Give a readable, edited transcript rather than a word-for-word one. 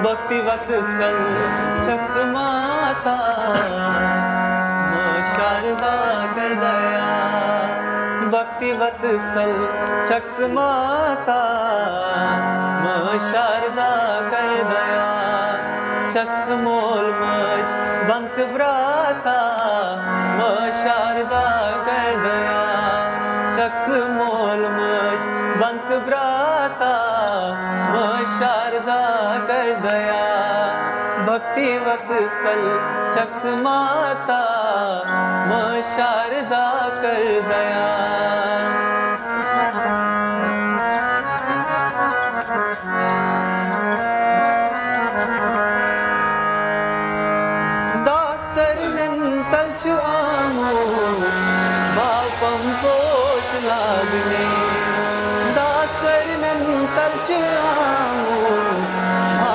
भक्ति वत्सल चक्ष माता शारदा कर दया। भक्ति वत्सल चक्ष माता शारदा कर दया। चक्ष मोल मज बंक व्राता शारदा कर दया। चक्ष मोल मज बंक व्राता शारदा कर दया। भक्ति वत्सल चक्ष माता शारदा कर दया।